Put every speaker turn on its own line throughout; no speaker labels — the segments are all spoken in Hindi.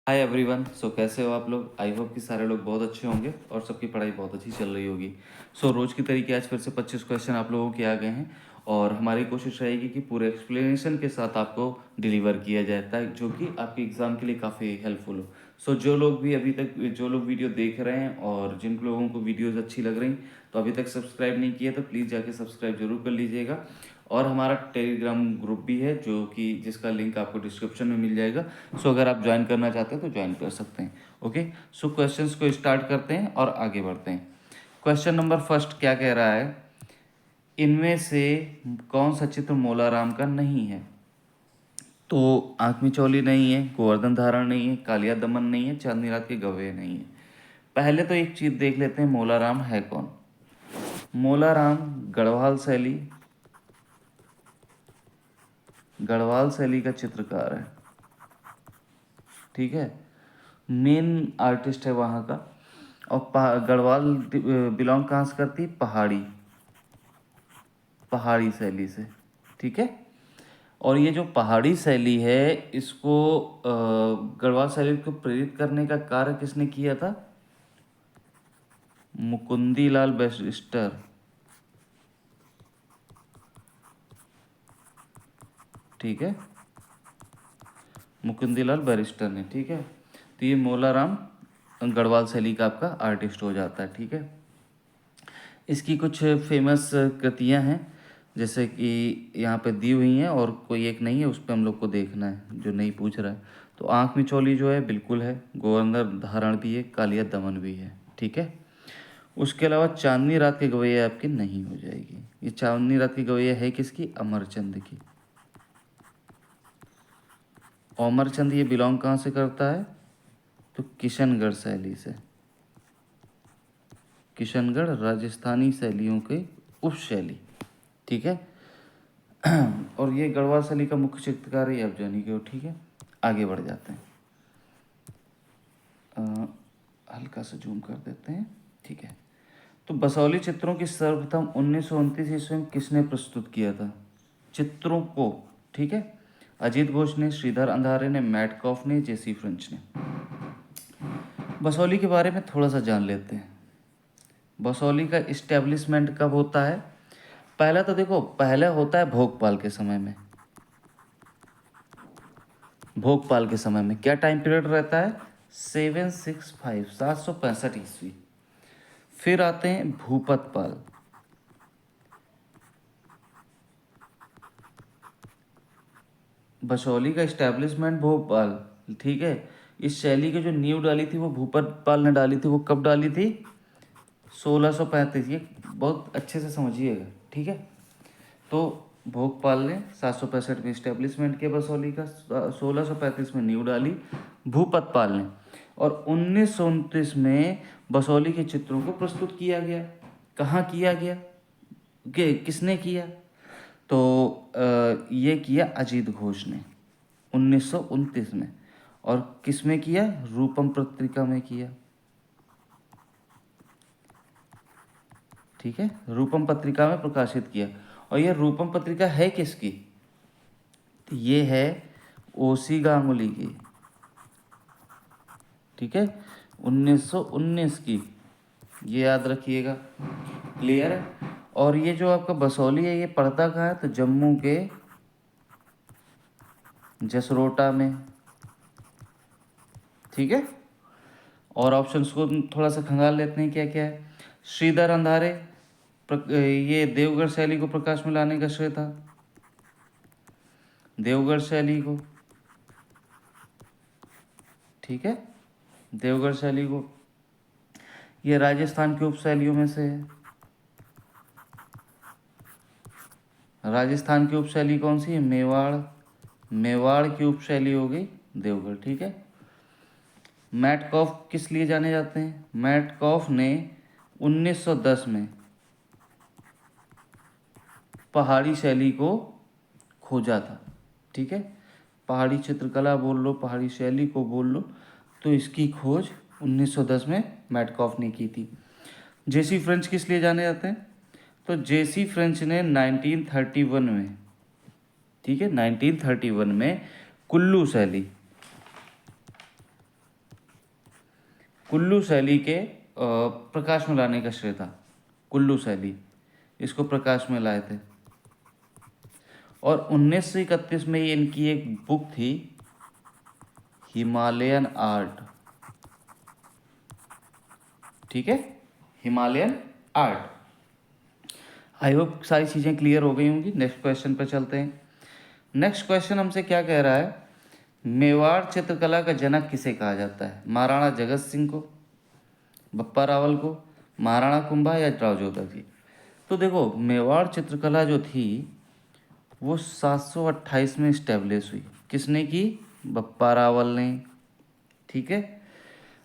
Hi everyone. कैसे हो आप लोग? आई होप कि सारे लोग बहुत अच्छे होंगे और सबकी पढ़ाई बहुत अच्छी चल रही होगी। रोज़ की तरीके आज फिर से 25 क्वेश्चन आप लोगों के आ गए हैं और हमारी कोशिश रहेगी कि पूरे एक्सप्लेनेशन के साथ आपको डिलीवर किया जाए ताकि जो कि आपके एग्ज़ाम के लिए काफ़ी हेल्पफुल हो। जो लोग भी अभी तक जो लोग वीडियो देख रहे हैं और जिन लोगों को वीडियोज़ अच्छी लग रही तो अभी तक सब्सक्राइब नहीं किया तो प्लीज़ जाके सब्सक्राइब जरूर कर लीजिएगा। और हमारा टेलीग्राम ग्रुप भी है जो कि जिसका लिंक आपको डिस्क्रिप्शन में मिल जाएगा। अगर आप ज्वाइन करना चाहते हैं तो ज्वाइन कर सकते हैं। ओके, क्वेश्चंस को स्टार्ट करते हैं और आगे बढ़ते हैं। क्वेश्चन नंबर फर्स्ट क्या कह रहा है? इनमें से कौन सा चित्र मोलाराम का नहीं है? तो आँख मिचौली नहीं है, गोवर्धन धारण नहीं है, कालिया दमन नहीं है, चांदनी रात के गवेह नहीं है। पहले तो एक चीज देख लेते हैं, मोलाराम है कौन? मोलाराम गढ़वाल शैली का चित्रकार है। ठीक है, मेन आर्टिस्ट है वहाँ का। और गढ़वाल बिलोंग कहाँ से करती? पहाड़ी शैली से। ठीक है, और ये जो पहाड़ी शैली है इसको गढ़वाल शैली को प्रेरित करने का कार्य किसने किया था? मुकुंदी लाल बैरिस्टर। ठीक है, मुकुंदीलाल बैरिस्टर ने। ठीक है, तो ये मोलाराम गढ़वाल शैली का आपका आर्टिस्ट हो जाता है। ठीक है, इसकी कुछ फेमस कृतियां हैं जैसे कि यहाँ पे दी हुई हैं और कोई एक नहीं है, उस पर हम लोग को देखना है जो नहीं पूछ रहा है। तो आँख मिचौली जो है बिल्कुल है, गोवर्धन धारण भी है, कालिया दमन भी है। ठीक है, उसके अलावा चांदनी रात की गवैया आपकी नहीं हो जाएगी। ये चांदनी रात की गवैया है किसकी? अमरचंद की। अमरचंद ये बिलोंग कहाँ से करता है? तो किशनगढ़ शैली से। किशनगढ़ राजस्थानी शैलियों के उपशैली। ठीक है, और ये गढ़वाल शैली का मुख्य चित्रकार है, आप जानी के हो। ठीक है, आगे बढ़ जाते हैं। हल्का सा जूम कर देते हैं। ठीक है, तो बसौली चित्रों की सर्वप्रथम 1929 ईस्वी में किसने प्रस्तुत किया था चित्रों को? ठीक है, अजीत घोष ने, श्रीधर अंधारे ने, मैटकॉफ ने, जेसी फ्रेंच ने। बसौली के बारे में थोड़ा सा जान लेते हैं। बसौली का इस्टेब्लिशमेंट कब होता है? पहला तो देखो, पहले होता है भोगपाल के समय में। भोगपाल के समय में क्या टाइम पीरियड रहता है? 765 765 ईस्वी। फिर आते हैं भूपतपाल। बसौली का इस्टेब्लिशमेंट भोपाल। ठीक है, इस शैली की जो नींव डाली थी वो भूपतपाल ने डाली थी। वो कब डाली थी? 1635। ये बहुत अच्छे से समझिएगा। ठीक है, तो भोगपाल ने 765 में इस्टेब्लिशमेंट किया बसौली का, 1635 में नींव डाली भूपतपाल ने, और 1929 में बसौली के चित्रों को प्रस्तुत किया गया। कहाँ किया गया? किसने किया? तो ये किया अजीत घोष ने 1929 में। और किस में किया? रूपम पत्रिका में किया। ठीक है, रूपम पत्रिका में प्रकाशित किया। और ये रूपम पत्रिका है किसकी? तो ये है ओसी गांगुली की। ठीक है, 1919 की, ये याद रखिएगा। क्लियर है? और ये जो आपका बसौली है ये पड़ता कहाँ है? तो जम्मू के जसरोटा में। ठीक है, और ऑप्शंस को थोड़ा सा खंगाल लेते हैं क्या क्या है। श्रीधर अंधारे, ये देवगढ़ शैली को प्रकाश में लाने का श्रेय था। देवगढ़ शैली को। ठीक है, देवगढ़ शैली को। ये राजस्थान की उपशैलियों में से है। राजस्थान की उपशैली कौन सी है? मेवाड़। मेवाड़ की उपशैली हो गई देवगढ़। ठीक है, मैटकॉफ किस लिए जाने जाते हैं? मैटकॉफ ने 1910 में पहाड़ी शैली को खोजा था। ठीक है, पहाड़ी चित्रकला बोल लो, पहाड़ी शैली को बोल लो, तो इसकी खोज 1910 में मैटकॉफ ने की थी। जेसी फ्रेंच किस लिए जाने जाते हैं? तो जेसी फ्रेंच ने 1931 में, ठीक है, 1931 में कुल्लू शैली, कुल्लू शैली के प्रकाश में लाने का श्रेय था। कुल्लू शैली, इसको प्रकाश में लाए थे। और 1931 में ये इनकी एक बुक थी, हिमालयन आर्ट। ठीक है, हिमालयन आर्ट। आई होप सारी चीज़ें क्लियर हो गई होंगी। नेक्स्ट क्वेश्चन पर चलते हैं। नेक्स्ट क्वेश्चन हमसे क्या कह रहा है, मेवाड़ चित्रकला का जनक किसे कहा जाता है? महाराणा जगत सिंह को, बप्पा रावल को, महाराणा कुंभा या राव जोधा जी? तो देखो, मेवाड़ चित्रकला जो थी वो 728 में इस्टेब्लिश हुई। किसने की? बप्पा रावल ने। ठीक है,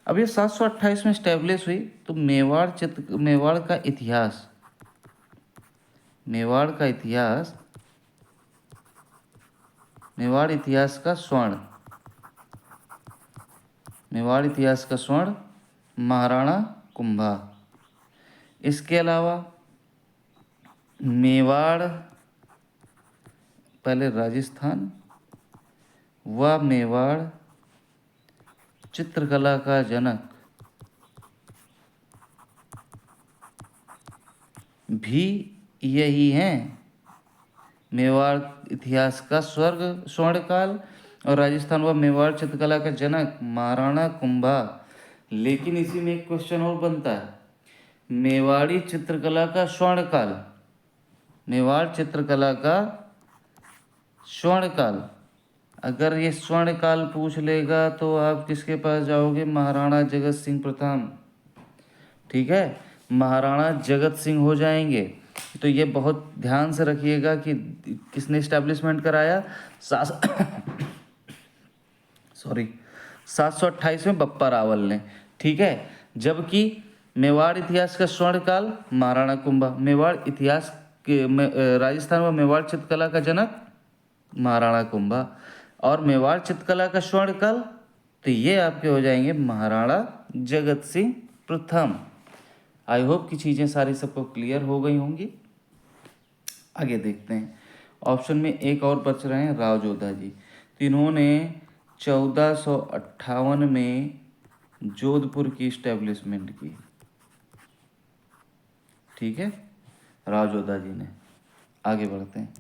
अब ये 728 में इस्टेब्लिश हुई, तो मेवाड़ का इतिहास, मेवाड़ का इतिहास, मेवाड़ इतिहास का स्वर्ण, मेवाड़ इतिहास का स्वर्ण महाराणा कुंभा। इसके अलावा मेवाड़, पहले राजस्थान, व मेवाड़ चित्रकला का जनक भी यही हैं। मेवाड़ इतिहास का स्वर्णकाल और राजस्थान व मेवाड़ चित्रकला का जनक महाराणा कुंभा। लेकिन इसी में एक क्वेश्चन और बनता है, मेवाड़ी चित्रकला का स्वर्णकाल, मेवाड़ चित्रकला का स्वर्णकाल, अगर ये स्वर्णकाल पूछ लेगा तो आप किसके पास जाओगे? महाराणा जगत सिंह प्रथम। ठीक है, महाराणा जगत सिंह हो जाएंगे। तो ये बहुत ध्यान से रखिएगा कि किसने इस्टेब्लिशमेंट कराया। सॉरी, 728 में बप्पा रावल ने। ठीक है, जबकि मेवाड़ इतिहास का स्वर्णकाल महाराणा कुंभा, मेवाड़ इतिहास के राजस्थान व मेवाड़ चित्रकला का जनक महाराणा कुंभा, और मेवाड़ चित्रकला का स्वर्णकाल तो ये आपके हो जाएंगे महाराणा जगत सिंह प्रथम। आई होप कि चीज़ें सारी सबको क्लियर हो गई होंगी। आगे देखते हैं, ऑप्शन में एक और बच रहे हैं, राव जोधा जी। तो इन्होंने 1458 में जोधपुर की इस्टेब्लिशमेंट की। ठीक है, राव जोधा जी ने। आगे बढ़ते हैं,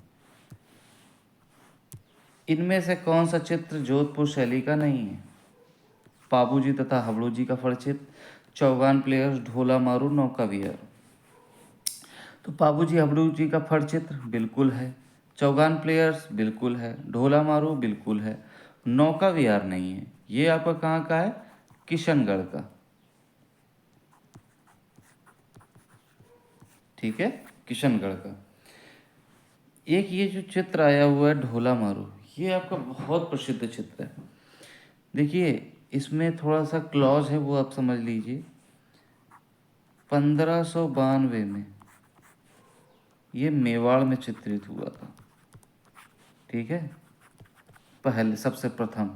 इनमें से कौन सा चित्र जोधपुर शैली का नहीं है? पाबूजी तथा हबड़ू जी का फड़चित्र, चौगान प्लेयर्स, ढोला मारू, नौका विहार। तो पाबूजी हबड़ू जी का फड़चित्र बिल्कुल है, चौगान प्लेयर्स बिल्कुल है, ढोला मारू बिल्कुल है, नौका विहार नहीं है। ये आपका कहाँ का है? किशनगढ़ का। ठीक है, किशनगढ़ का। एक ये जो चित्र आया हुआ है ढोला मारू, ये आपका बहुत प्रसिद्ध चित्र है। देखिए, इसमें थोड़ा सा क्लॉज है, वो आप समझ लीजिए। 1592 में ये मेवाड़ में चित्रित हुआ था। ठीक है, पहले सबसे प्रथम।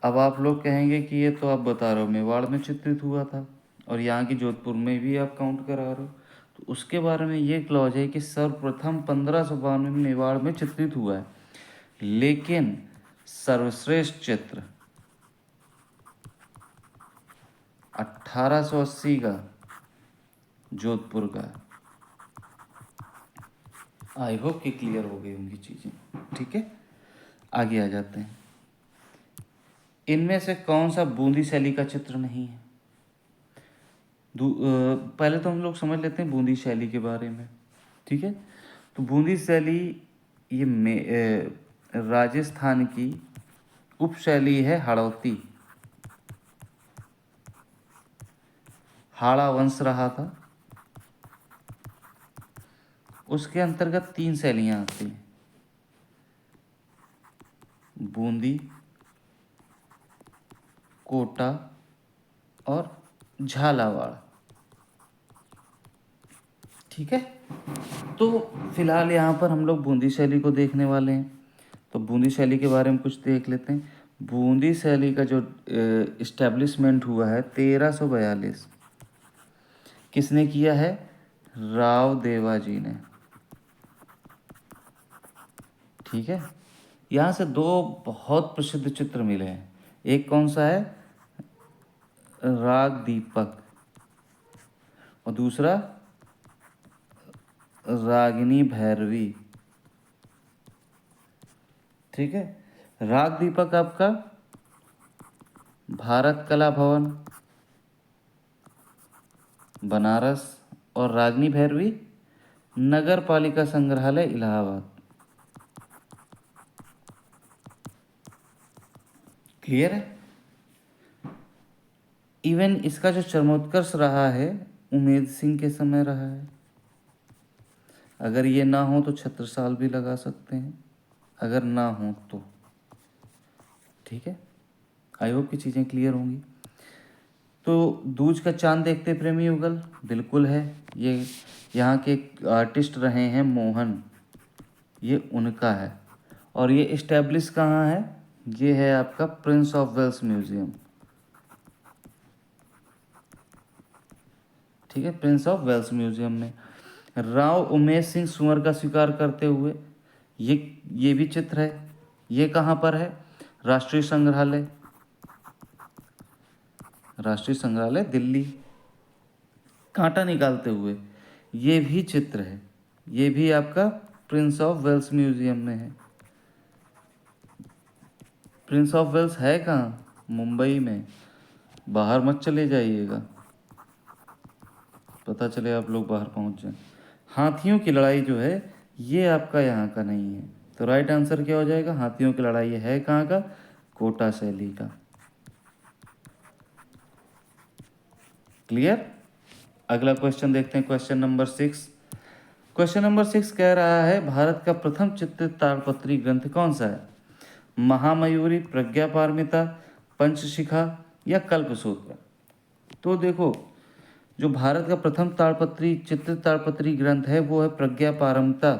अब आप लोग कहेंगे कि ये तो आप बता रहे हो मेवाड़ में चित्रित हुआ था और यहाँ की जोधपुर में भी आप काउंट करा रहे हो, तो उसके बारे में ये क्लॉज है कि सर्वप्रथम 1592 में मेवाड़ में चित्रित हुआ है, लेकिन सर्वश्रेष्ठ चित्र 1880 का जोधपुर का। आई होप कि क्लियर हो गई होंगी चीज़ें। ठीक है, आगे आ जाते हैं। इनमें से कौन सा बूंदी शैली का चित्र नहीं है? पहले तो हम लोग समझ लेते हैं बूंदी शैली के बारे में। ठीक है, तो बूंदी शैली ये राजस्थान की उपशैली है हाड़ौती। हाड़ा वंश रहा था, उसके अंतर्गत 3 शैलियाँ आती हैं, बूंदी, कोटा और झालावाड़। ठीक है, तो फिलहाल यहाँ पर हम लोग बूंदी शैली को देखने वाले हैं। तो बूंदी शैली के बारे में कुछ देख लेते हैं। बूंदी शैली का जो इस्टेब्लिशमेंट हुआ है 1342, किसने किया है? राव देवा जी ने। ठीक है, यहाँ से दो बहुत प्रसिद्ध चित्र मिले हैं। एक कौन सा है, राग दीपक, और दूसरा रागिनी भैरवी। ठीक है, राग दीपक आपका भारत कला भवन बनारस, और रागिनी भैरवी नगर पालिका संग्रहालय इलाहाबाद। क्लियर है। इवन इसका जो चरमोत्कर्ष रहा है उमेद सिंह के समय रहा है। अगर ये ना हो तो छत्रसाल भी लगा सकते हैं, अगर ना हो तो। ठीक है, आई होप की चीज़ें क्लियर होंगी। तो दूज का चांद देखते प्रेमी युगल बिल्कुल है। ये यहाँ के एक आर्टिस्ट रहे हैं मोहन, ये उनका है। और ये इस्टेब्लिश कहाँ है, ये है आपका प्रिंस ऑफ वेल्स म्यूजियम। ठीक है, प्रिंस ऑफ वेल्स म्यूजियम में। राव उमेश सिंह सुअर का शिकार करते हुए, ये भी चित्र है। ये कहाँ पर है, राष्ट्रीय संग्रहालय, राष्ट्रीय संग्रहालय दिल्ली। कांटा निकालते हुए, ये भी चित्र है, ये भी आपका प्रिंस ऑफ वेल्स म्यूजियम में है। प्रिंस ऑफ वेल्स है कहाँ, मुंबई में। बाहर मत चले जाइएगा, पता चले आप लोग बाहर पहुंच जाएं। हाथियों की लड़ाई जो है ये आपका यहाँ का नहीं है, तो राइट आंसर क्या हो जाएगा, हाथियों की लड़ाई है कहाँ का, कोटा शैली का। क्लियर। अगला क्वेश्चन देखते हैं, क्वेश्चन नंबर 6। क्वेश्चन नंबर 6 कह रहा है भारत का प्रथम चित्रित ताड़पत्री ग्रंथ कौन सा है, महामयूरी, प्रज्ञा पारमिता, पंचशिखा या कल्पसूत्र। तो देखो, जो भारत का प्रथम ताड़पत्री चित्रित ताड़पत्री ग्रंथ है वो है प्रज्ञा पारमिता,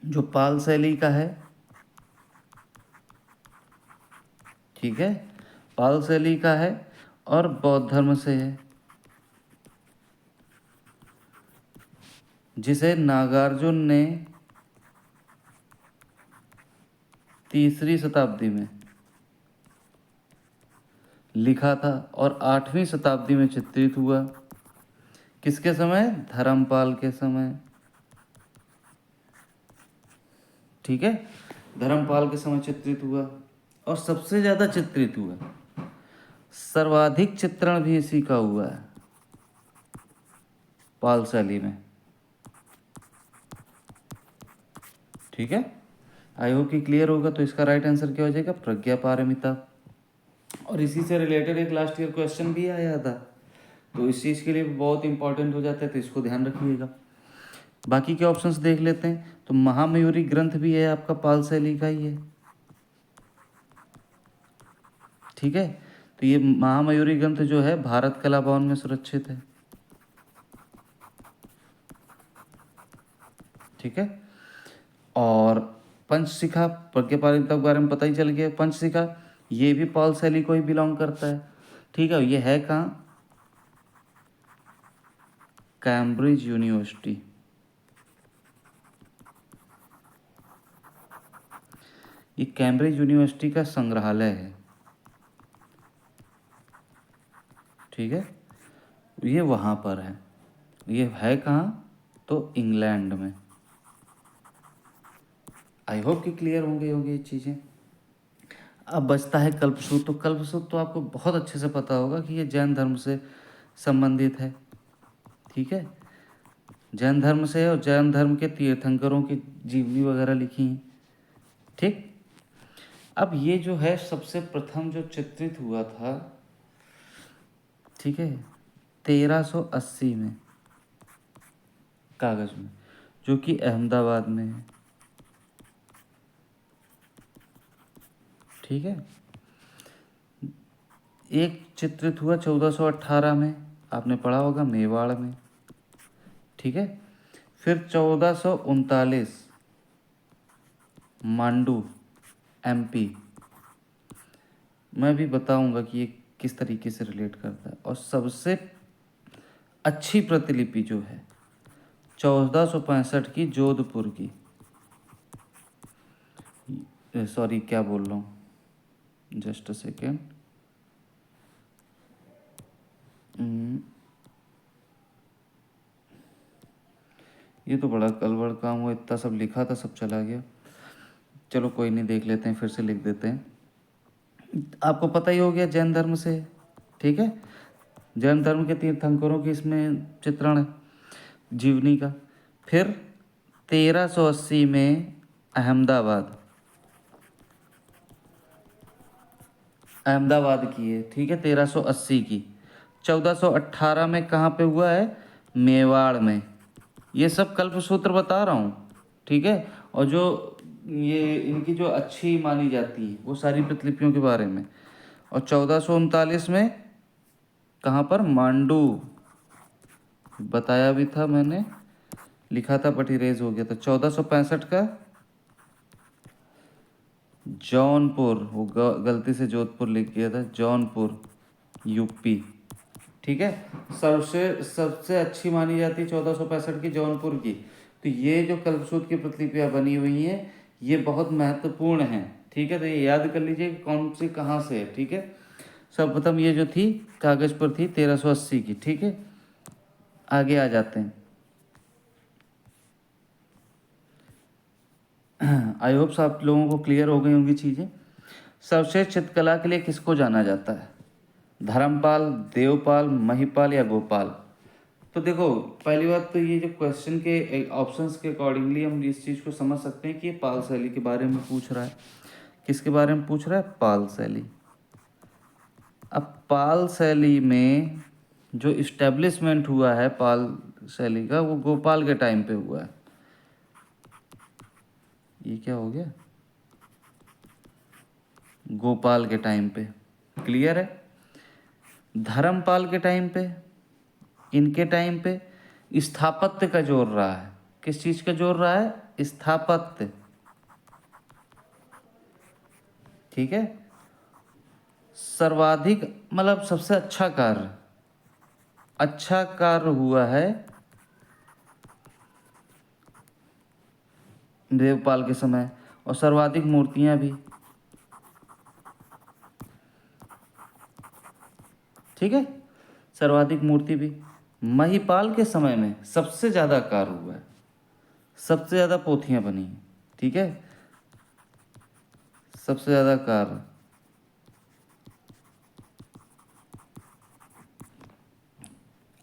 जो पाल शैली का है। ठीक है, पाल शैली का है और बौद्ध धर्म से है, जिसे नागार्जुन ने 3री शताब्दी में लिखा था और 8वीं शताब्दी में चित्रित हुआ। किसके समय, धर्मपाल के समय। ठीक है, धर्मपाल के समय चित्रित हुआ और सबसे ज़्यादा चित्रित हुआ, सर्वाधिक चित्रण भी इसी का हुआ है, पाल शैली में। ठीक है, आई होप कि क्लियर होगा। तो इसका राइट आंसर क्या हो जाएगा, प्रज्ञा पारमिता। और इसी से रिलेटेड एक लास्ट ईयर क्वेश्चन भी आया था, तो इस चीज़ के लिए बहुत इंपॉर्टेंट हो जाता है, तो इसको ध्यान रखिएगा। बाकी के ऑप्शंस देख लेते हैं। तो महामयूरी ग्रंथ भी है आपका पाल शैली का ही है। ठीक है, तो ये महामयूरी ग्रंथ जो है भारत कला भवन में सुरक्षित है। ठीक है, और पंचशिखा, प्रज्ञा पारमिता के बारे में पता ही चल गया। पंचशिखा ये भी पाल शैली को ही बिलोंग करता है। ठीक है, ये है कहाँ, कैम्ब्रिज यूनिवर्सिटी। ये कैम्ब्रिज यूनिवर्सिटी का संग्रहालय है। ठीक है, ये वहाँ पर है। ये है कहाँ, तो इंग्लैंड में। आई होप कि क्लियर होंगे ये चीज़ें। अब बचता है कल्पसूत्र। तो कल्पसूत्र तो आपको बहुत अच्छे से पता होगा कि ये जैन धर्म से संबंधित है। ठीक है, जैन धर्म से, और जैन धर्म के तीर्थंकरों की जीवनी वगैरह लिखी हैं। ठीक, अब ये जो है सबसे प्रथम जो चित्रित हुआ था, ठीक है, 1380 में कागज में, जो कि अहमदाबाद में है। ठीक है, एक चित्रित हुआ 1418 में, आपने पढ़ा होगा, मेवाड़ में। ठीक है, फिर 1439 मांडू, एमपी। मैं भी बताऊंगा कि ये किस तरीके से रिलेट करता है। और सबसे अच्छी प्रतिलिपि जो है 1465 की जोधपुर की, सॉरी क्या बोल रहा हूँ, जस्ट अ सेकेंड। ये तो बड़ा गड़बड़ काम हुआ, इतना सब लिखा था सब चला गया। चलो कोई नहीं, देख लेते हैं, फिर से लिख देते हैं। आपको पता ही हो गया जैन धर्म से, ठीक है। जैन धर्म के तीर्थंकरों की इसमें चित्रण है जीवनी का। फिर 1380 में अहमदाबाद अहमदाबाद की है, ठीक है, 1380 की। 1418 में कहाँ पे हुआ है, मेवाड़ में। ये सब कल्पसूत्र बता रहा हूँ, ठीक है। और जो ये इनकी जो अच्छी मानी जाती है वो सारी प्रतिलिपियों के बारे में। और 1439 में कहाँ पर, मांडू, बताया भी था मैंने, लिखा था बट इरेज हो गया था। 1465 का जौनपुर, वो गलती से जोधपुर लिख गया था, जौनपुर यूपी, ठीक है। सबसे सबसे अच्छी मानी जाती है 1465 की जौनपुर की। तो ये जो कल्पसूत्र की प्रतिलिपियाँ बनी हुई हैं ये बहुत महत्वपूर्ण हैं, ठीक है। तो ये याद कर लीजिए कि कौन सी कहाँ से है, ठीक है। सर्वप्रथम ये जो थी कागज़ पर थी 1380 की, ठीक है। आगे आ जाते हैं। आई होप्स आप लोगों को क्लियर हो गई होंगी चीज़ें। सर्वश्रेष्ठ चित्रकला के लिए किसको जाना जाता है, धर्मपाल, देवपाल, महिपाल या गोपाल। तो देखो पहली बात तो ये जो क्वेश्चन के ऑप्शंस के अकॉर्डिंगली हम इस चीज़ को समझ सकते हैं कि ये पाल शैली के बारे में पूछ रहा है। किसके बारे में पूछ रहा है, पाल शैली। अब पाल शैली में जो इस्टेब्लिशमेंट हुआ है पाल शैली का वो गोपाल के टाइम पे हुआ है। ये क्या हो गया, गोपाल के टाइम पे, क्लियर है। धर्मपाल के टाइम पे, इनके टाइम पे स्थापत्य का जोर रहा है। किस चीज़ का जोर रहा है, स्थापत्य, ठीक है। सर्वाधिक मतलब सबसे अच्छा कार्य हुआ है देवपाल के समय, और सर्वाधिक मूर्तियां भी, ठीक है। सर्वाधिक मूर्ति भी महिपाल के समय में सबसे ज़्यादा कार्य हुआ है, सबसे ज़्यादा पोथियां बनी हैं, ठीक है, सबसे ज़्यादा कार्य।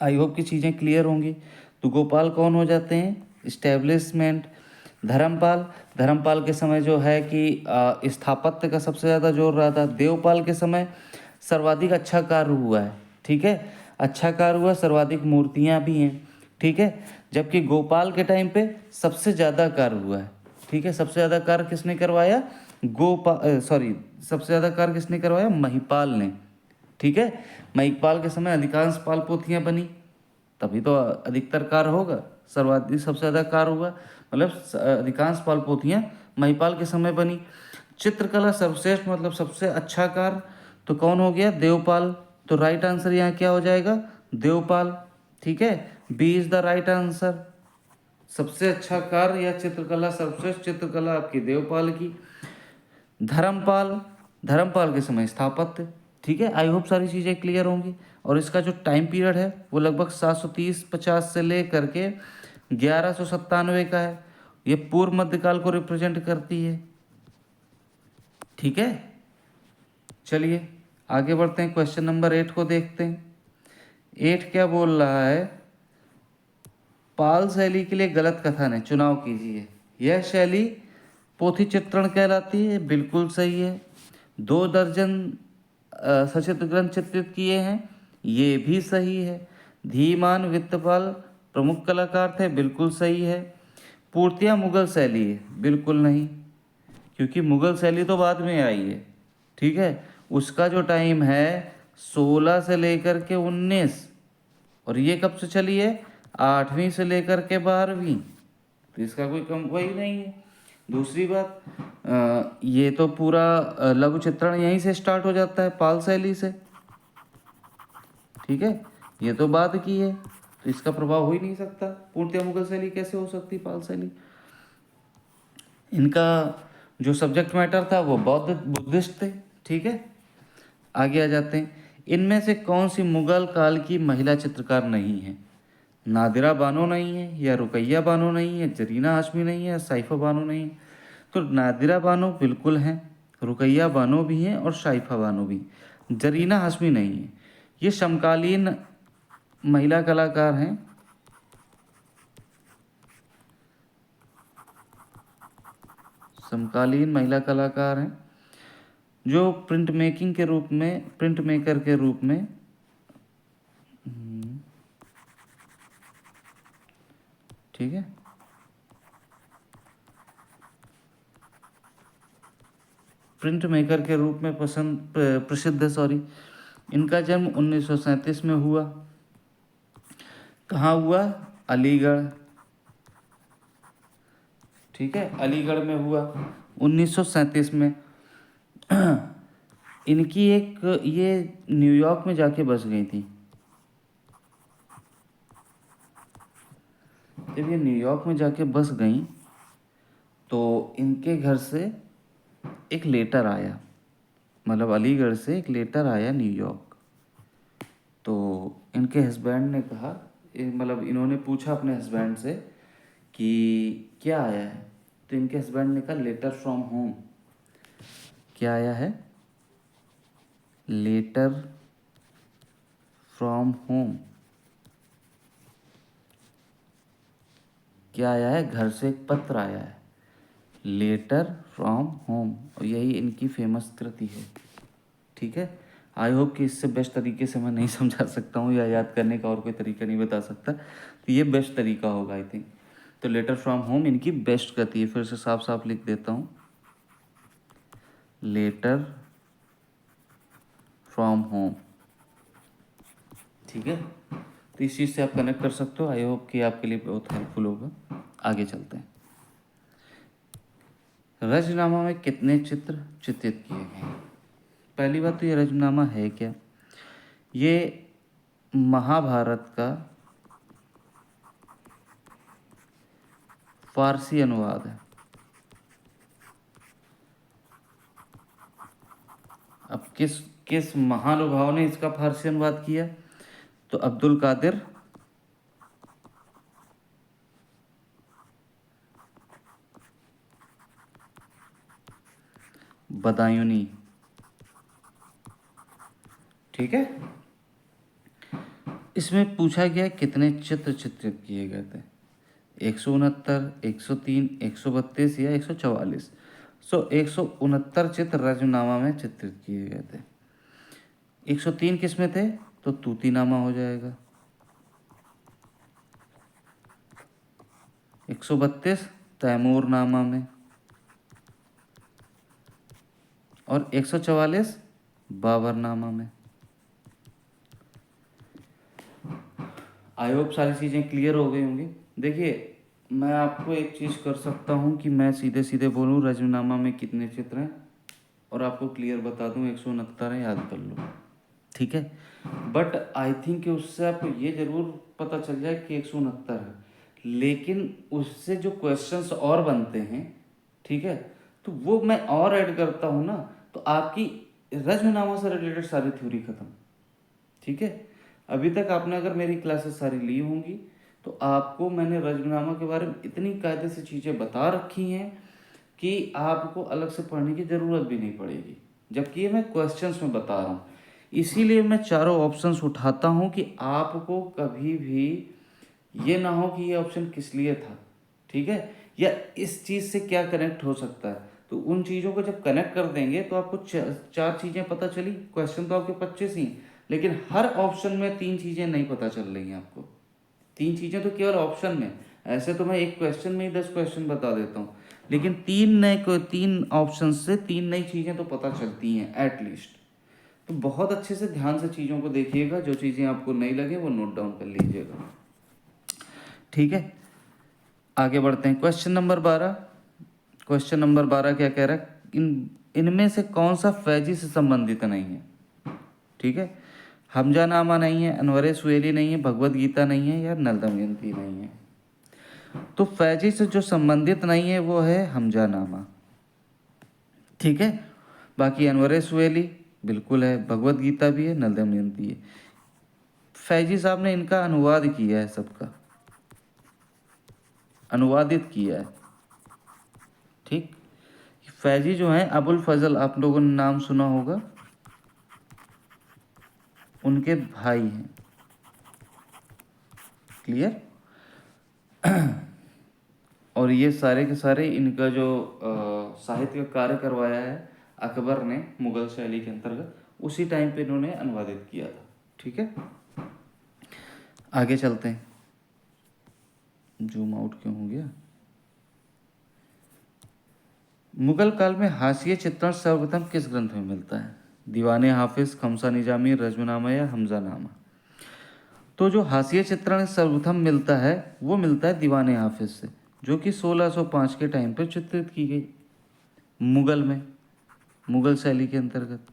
आई होप की चीज़ें क्लियर होंगी। तो गोपाल कौन हो जाते हैं, इस्टेब्लिशमेंट। धर्मपाल के समय जो है कि स्थापत्य का सबसे ज़्यादा जोर रहा था। देवपाल के समय सर्वाधिक अच्छा कार्य हुआ है, ठीक है, अच्छा कार्य हुआ, सर्वाधिक मूर्तियाँ भी हैं, ठीक है। जबकि गोपाल के टाइम पे सबसे ज़्यादा कार्य हुआ है, ठीक है। सबसे ज़्यादा कार्य किसने करवाया, सबसे ज़्यादा कार्य किसने करवाया, महिपाल ने, ठीक है। महिपाल के समय अधिकांश पाल पोथियाँ बनी, तभी तो अधिकतर कार्य होगा। सर्वाधिक सबसे ज़्यादा कार्य हुआ मतलब अधिकांश पाल पोथियाँ महिपाल के समय बनी। चित्रकला सर्वश्रेष्ठ मतलब सबसे अच्छा कार्य, तो कौन हो गया, देवपाल। तो राइट आंसर यहाँ क्या हो जाएगा, देवपाल, ठीक है। B is the right answer. सबसे अच्छा कार्य या चित्रकला, सर्वश्रेष्ठ चित्रकला आपकी देवपाल की। धर्मपाल के समय स्थापत्य, ठीक है। आई होप सारी चीज़ें क्लियर होंगी। और इसका जो टाइम पीरियड है वो लगभग 730-50 से ले करके 1197 का है। ये पूर्व मध्यकाल को रिप्रेजेंट करती है, ठीक है। चलिए आगे बढ़ते हैं, क्वेश्चन नंबर 8 को देखते हैं। 8 क्या बोल रहा है, पाल शैली के लिए गलत कथन है, चुनाव कीजिए। यह शैली पोथी चित्रण कहलाती है, बिल्कुल सही है। 2 दर्जन सचित्र ग्रंथ चित्रित किए हैं, ये भी सही है। धीमान वित्तपाल प्रमुख कलाकार थे, बिल्कुल सही है। पूर्तियाँ मुगल शैली है, बिल्कुल नहीं, क्योंकि मुगल शैली तो बाद में आई है, ठीक है। उसका जो टाइम है 16 से लेकर के 19, और ये कब से चली है, 8वीं से लेकर के 12वीं, तो इसका कोई कम वही नहीं है। दूसरी बात ये तो पूरा लघु चित्रण यहीं से स्टार्ट हो जाता है, पाल शैली से, ठीक है। ये तो बाद की है, तो इसका प्रभाव हो ही नहीं सकता। पूर्णतः मुगल शैली कैसे हो सकती, पाल शैली। इनका जो सब्जेक्ट मैटर था वो बौद्ध बुद्धिस्ट थे। ठीक है, आगे आ जाते हैं। इनमें से कौन सी मुगल काल की महिला चित्रकार नहीं है? नादिरा बानो नहीं है, या रुकैया बानो नहीं है, जरीना हाशमी नहीं है, या साइफा बानो नहीं है। तो नादिरा बानो बिल्कुल हैं, रुकैया बानो भी हैं और साइफा बानो भी। जरीना हाशमी नहीं है। ये समकालीन महिला कलाकार हैं। समकालीन महिला कलाकार हैं जो प्रिंट मेकिंग के रूप में, प्रिंट मेकर के रूप में, ठीक है, प्रिंट मेकर के रूप में प्रसिद्ध है। सॉरी, इनका जन्म 1937 में हुआ। कहाँ हुआ? अलीगढ़। ठीक है, अलीगढ़ में हुआ 1937 में। इनकी एक, ये न्यूयॉर्क में जाके बस गई थी। जब ये न्यूयॉर्क में जाके बस गई तो इनके घर से एक लेटर आया, मतलब अलीगढ़ से एक लेटर आया न्यूयॉर्क। तो इनके हस्बैंड ने कहा, मतलब इन्होंने पूछा अपने हस्बैंड से कि क्या आया है। तो इनके हस्बैंड ने कहा लेटर फ्रॉम होम। क्या आया है? Letter from home. क्या आया है? घर से एक पत्र आया है, लेटर फ्रॉम होम। और यही इनकी फेमस कृति है। ठीक है, आई होप कि इससे बेस्ट तरीके से मैं नहीं समझा सकता हूँ, या याद करने का और कोई तरीका नहीं बता सकता, तो ये बेस्ट तरीका होगा आई थिंक। तो लेटर फ्रॉम होम इनकी बेस्ट कृति है। फिर से साफ साफ लिख देता हूँ, लेटर फ्रॉम होम। ठीक है, तो इस चीज़ से आप कनेक्ट कर सकते हो। आई होप कि आपके लिए बहुत हेल्पफुल होगा। आगे चलते हैं। रजनामा में कितने चित्र चित्रित किए गए हैं? पहली बात तो ये रजनामा है क्या? ये महाभारत का फारसी अनुवाद है। अब किस किस महानुभाव ने इसका फारसी अनुवाद किया? तो अब्दुल कादिर बदायूनी। ठीक है, इसमें पूछा गया कितने चित्र चित्रित किए गए थे? 169, 103, 132 या 144? 169 चित्र रजनामा में चित्रित किए गए थे। 103 किस में थे? तो तूतीनामा हो जाएगा। 132 तैमूर नामा में, और 144 बाबरनामा में। आई होप सारी चीज़ें क्लियर हो गई होंगी। देखिए, मैं आपको एक चीज़ कर सकता हूँ कि मैं सीधे सीधे बोलूँ रजनामा में कितने चित्र हैं, और आपको क्लियर बता दूँ 169 है, याद कर लो। ठीक है, बट आई थिंक कि उससे आपको ये ज़रूर पता चल जाए कि 169 है, लेकिन उससे जो क्वेश्चंस और बनते हैं, ठीक है, तो वो मैं और ऐड करता हूँ ना, तो आपकी रजनामा से रिलेटेड सारी थ्योरी खत्म। ठीक है, अभी तक आपने अगर मेरी क्लासेस सारी ली होंगी तो आपको मैंने रजनामा के बारे में इतनी कायदे से चीज़ें बता रखी हैं कि आपको अलग से पढ़ने की ज़रूरत भी नहीं पड़ेगी, जबकि ये मैं क्वेश्चंस में बता रहा हूँ। इसीलिए मैं चारों ऑप्शंस उठाता हूँ कि आपको कभी भी ये ना हो कि ये ऑप्शन किस लिए था, ठीक है, या इस चीज़ से क्या कनेक्ट हो सकता है। तो उन चीज़ों को जब कनेक्ट कर देंगे तो आपको चार चीज़ें पता चली। क्वेश्चन तो आपके 25 ही, लेकिन हर ऑप्शन में 3 चीज़ें नहीं पता चल रही हैं आपको। 3 चीज़ें तो केवल ऑप्शन में, ऐसे तो मैं एक क्वेश्चन में ही 10 क्वेश्चन बता देता हूँ, लेकिन 3 ऑप्शन से 3 नई चीज़ें तो पता चलती हैं एटलीस्ट। तो बहुत अच्छे से ध्यान से चीज़ों को देखिएगा, जो चीज़ें आपको नहीं लगे वो नोट डाउन कर लीजिएगा। ठीक है, आगे बढ़ते हैं। Question number 12। क्वेश्चन नंबर 12 क्या कह रहा है? इनमें से कौन सा फैजी से संबंधित नहीं है? ठीक है, हमजानामा नहीं है, अनवर सुहेली नहीं है, भगवत गीता नहीं है, या नल दमयंती नहीं है। तो फैजी से जो संबंधित नहीं है वो है हमजानामा। ठीक है। बाकी अनवर सुहेली बिल्कुल है, भगवत गीता भी है, नल दमयंती है। फैजी साहब ने इनका अनुवाद किया है, सबका अनुवादित किया है। ठीक, फैजी जो है अबुल फजल, आप लोगों ने नाम सुना होगा, उनके भाई हैं। क्लियर। और ये सारे के सारे इनका जो साहित्य का कार्य करवाया है अकबर ने मुगल शैली के अंतर्गत, उसी टाइम पे इन्होंने अनुवादित किया था। ठीक है, आगे चलते हैं। जूम आउट क्यों हो गया? मुगल काल में हाशिया चित्रण सर्वप्रथम किस ग्रंथ में मिलता है? दीवाने हाफिज, खमसा निजामी, रजमनामा या हमजानामा? तो जो हाशिया चित्रण सर्वप्रथम मिलता है वो मिलता है दीवाने हाफिज से, जो कि 1605 के टाइम पर चित्रित की गई मुगल में, मुगल शैली के अंतर्गत।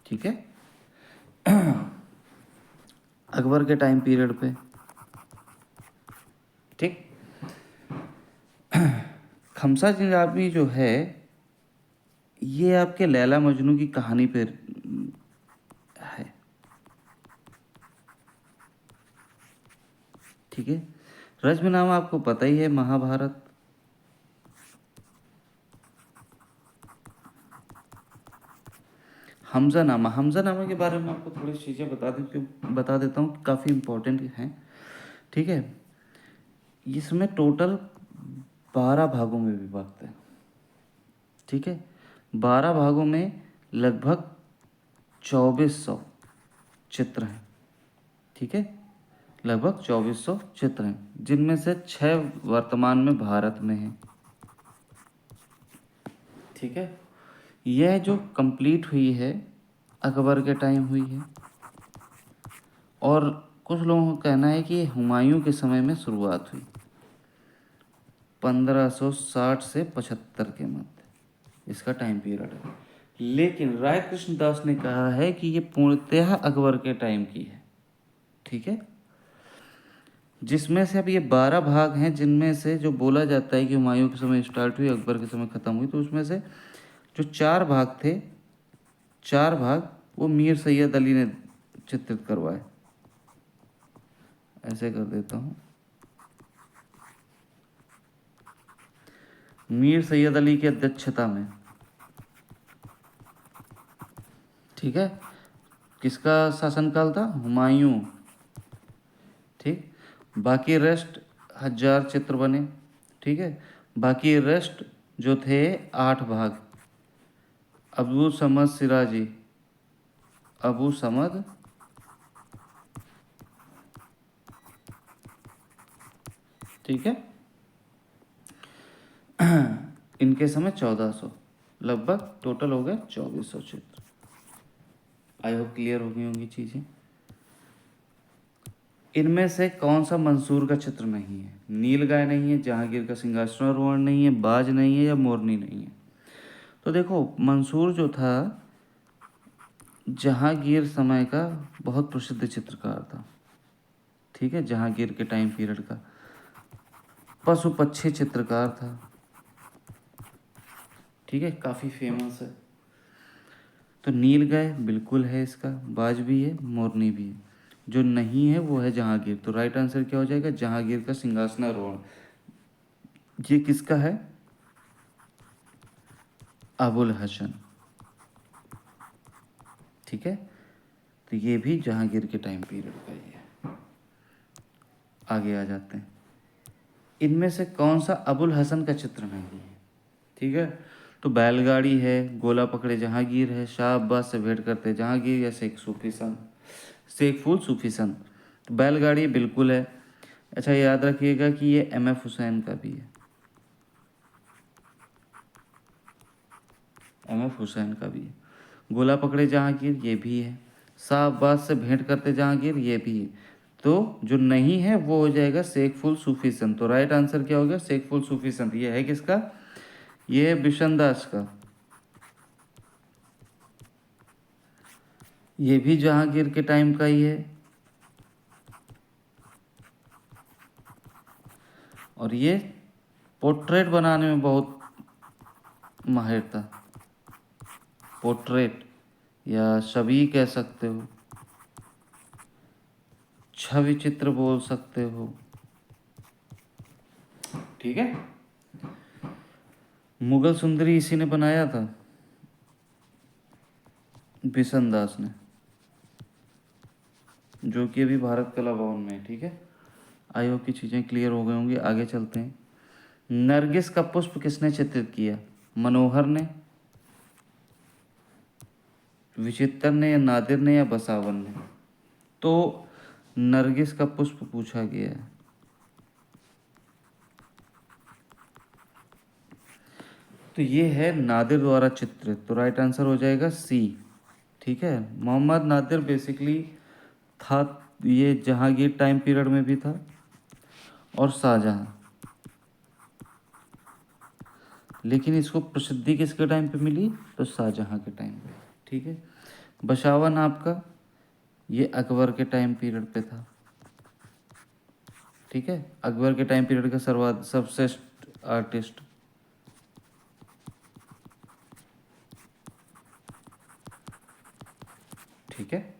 ठीक है, अकबर के टाइम पीरियड पे। ठीक, खमसा निजामी जो है ये आपके लैला मजनू की कहानी पे है। ठीक है, रजमनामा आपको पता ही है, महाभारत। हमजानामा, हमजानामा के बारे में आपको थोड़ी चीज़ें बता देता हूँ, काफ़ी इम्पोर्टेंट हैं। ठीक है, इसमें टोटल 12 भागों में विभक्त है। ठीक है, 12 भागों में लगभग 2400 चित्र हैं। ठीक है, लगभग 2400 चित्र हैं, जिनमें से 6 वर्तमान में भारत में हैं। ठीक है, यह जो कंप्लीट हुई है अकबर के टाइम हुई है, और कुछ लोगों का कहना है कि ये हुमायूं के समय में शुरुआत हुई, 1560 से 75 के मध्य इसका टाइम पीरियड है। लेकिन राय कृष्णदास ने कहा है कि ये पूर्णतः अकबर के टाइम की है। ठीक है, जिसमें से अब ये 12 भाग हैं, जिनमें से जो बोला जाता है कि हुमायूं के समय स्टार्ट हुई, अकबर के समय ख़त्म हुई, तो उसमें से जो 4 भाग थे, 4 भाग वो मीर सैयद अली ने चित्रित करवाए। ऐसे कर देता हूँ, मीर सैयद अली की अध्यक्षता में। ठीक है, किसका शासनकाल था? हुमायूं। ठीक, बाकी रेस्ट 1000 चित्र बने। ठीक है, बाकी रेस्ट जो थे 8 भाग, अबू समद सिराजी, अबू समद ठीक है, इनके समय 1400, लगभग टोटल हो गया 2400 चित्र। आई होप क्लियर हो गई होंगी चीज़ें। इनमें से कौन सा मंसूर का चित्र नहीं है? नीलगाय नहीं है, जहांगीर का सिंहासनारोहण नहीं है, बाज नहीं है, या मोरनी नहीं है? तो देखो, मंसूर जो था जहांगीर समय का बहुत प्रसिद्ध चित्रकार था। ठीक है, जहांगीर के टाइम पीरियड का पशु पक्षी चित्रकार था। ठीक है, काफ़ी फेमस है। तो नीलगाय बिल्कुल है इसका, बाज भी है, मोरनी भी है। जो नहीं है वो है जहांगीर। तो राइट आंसर क्या हो जाएगा? जहांगीर का सिंहासनारोहण। ये किसका है? अबुल हसन। ठीक है, तो ये भी जहांगीर के टाइम पीरियड का ही है। आगे आ जाते हैं। इनमें से कौन सा अबुल हसन का चित्र नहीं है? ठीक है, तो बैलगाड़ी है, गोला पकड़े जहांगीर है, शाह अब्बास से भेंट करते जहांगीर, या शेख फूल सूफी सन। तो बैलगाड़ी बिल्कुल है। अच्छा, याद रखिएगा कि ये एम.एफ. हुसैन का भी है, एम.एफ. हुसैन का भी है। गोला पकड़े जहांगीर ये भी है, शाह अब्बास से भेंट करते जहांगीर ये भी है। तो जो नहीं है वो हो जाएगा शेख फुल सूफी संत। तो राइट आंसर क्या होगा? शेख फुल सूफी संत। ये है किसका? ये है बिशन दास का। ये भी जहांगीर के टाइम का ही है। और ये पोर्ट्रेट बनाने में बहुत माहिर था। पोर्ट्रेट या छवि कह सकते हो, छवि चित्र बोल सकते हो। ठीक है। मुगल सुंदरी इसी ने बनाया था, बिशन दास ने, जो कि अभी भारत कला भवन में है। ठीक है, आई होप की चीज़ें क्लियर हो गई होंगी। आगे चलते हैं। नरगिस का पुष्प किसने चित्रित किया? मनोहर ने, विचित्र ने, या नादिर ने, या बसावन ने? तो नरगिस का पुष्प पूछा गया है। तो ये है नादिर द्वारा चित्रित, तो राइट आंसर हो जाएगा सी। ठीक है, मोहम्मद नादिर बेसिकली था, ये जहांगीर टाइम पीरियड में भी था और शाहजहां, लेकिन इसको प्रसिद्धि किसके टाइम पे मिली? तो शाहजहां के टाइम पे। ठीक है, बसावन आपका ये अकबर के टाइम पीरियड पे था। ठीक है, अकबर के टाइम पीरियड का सर्वश्रेष्ठ आर्टिस्ट। ठीक है,